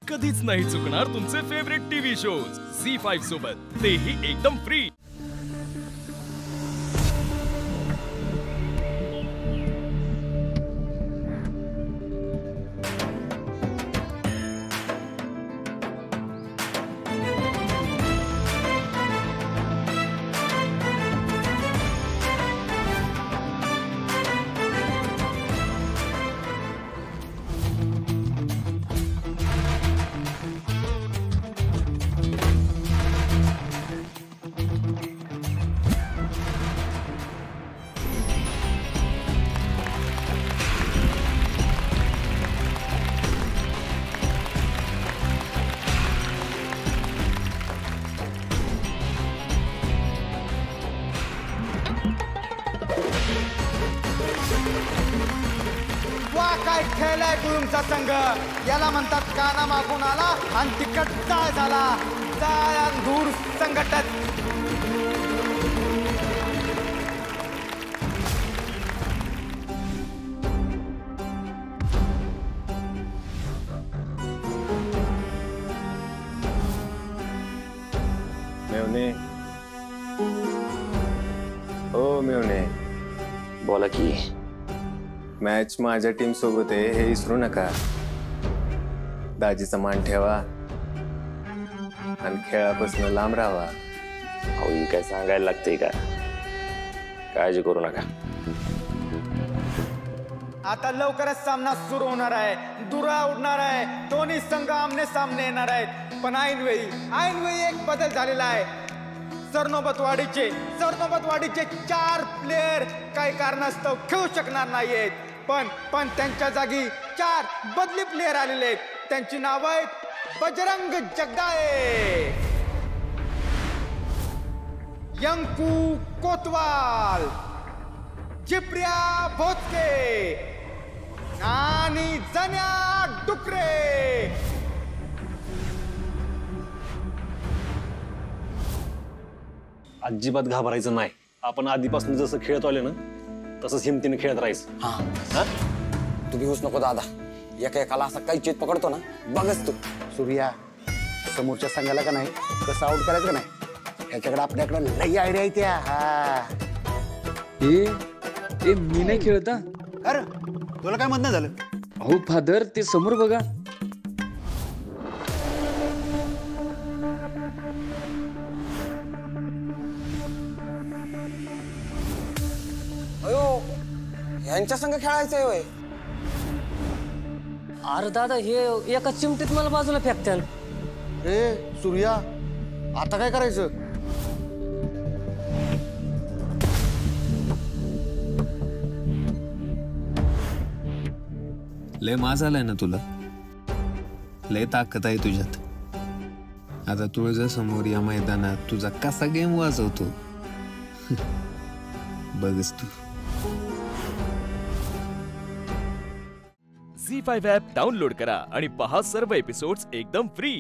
कधीच नाही चुकणार तुमचे फेवरेट टीव्ही शोज झी5 सोबत, तेही एकदम फ्री। काय खेळलाय तुमचा संघ, याला म्हणतात काना मागून आला आणि तिकट जाळ झाला। जाळ दूर संघटत मेवणे, ओ मेवणे, बोला की। मॅच माझ्या टीम सोबत आहे हे विसरू नका। दाजीचा मान ठेवा आणि खेळापासून लांब राहावा। अहो ही काय सांगायला लागते का, काळजी करू नका। आता लवकरच सामना सुरू होणार आहे, दुरा उडणार आहे, दोन्ही संघ आमने सामने येणार आहेत। पण ऐनवेळी एक बदल झालेला आहे। सरनोबतवाडीचे 4 प्लेयर काही कारणास्तव खेळू शकणार नाहीयेत, पण त्यांच्या जागी 4 बदली प्लेयर आलेले आहेत। त्यांची नाव आहेत बजरंग जगदाळे, यंकू कोतवाल, जिप्रिया भोसके आणि जन्या डुकरे। अजिबात घाबरायचं नाही। आपण आधीपासून जसं खेळत आले ना तसंच हिमतीने खेळत राहायचं। हा तू भिवूच नको दादा, एकाला असा काही चेत पकडतो ना बघच तू। सूर्या, समोरच्या संघाला का नाही कसं आउट करायचं का नाही याच्याकडे आपल्याकडे लई आयडिया आहे त्या। ए मी नाही खेळता। अरे तुला काय म्हणणं झालं? अहो फादर, ते समोर बघा। अयो, यांच्या संघ खेळायचंय होय? अरे दादा, हे एका चिमटीत मला बाजूला फेकत्यान। ए सूर्या, आता काय करायचं? लय माज आलाय ना तुला, लय ताकद आहे तुझ्यात। आता तुळजा समोर या मैदानात तुझा कसा गेम वाजवतो बघच तू। झी5 ॲप डाउनलोड करा आणि पहा सर्व एपिसोड्स एकदम फ्री।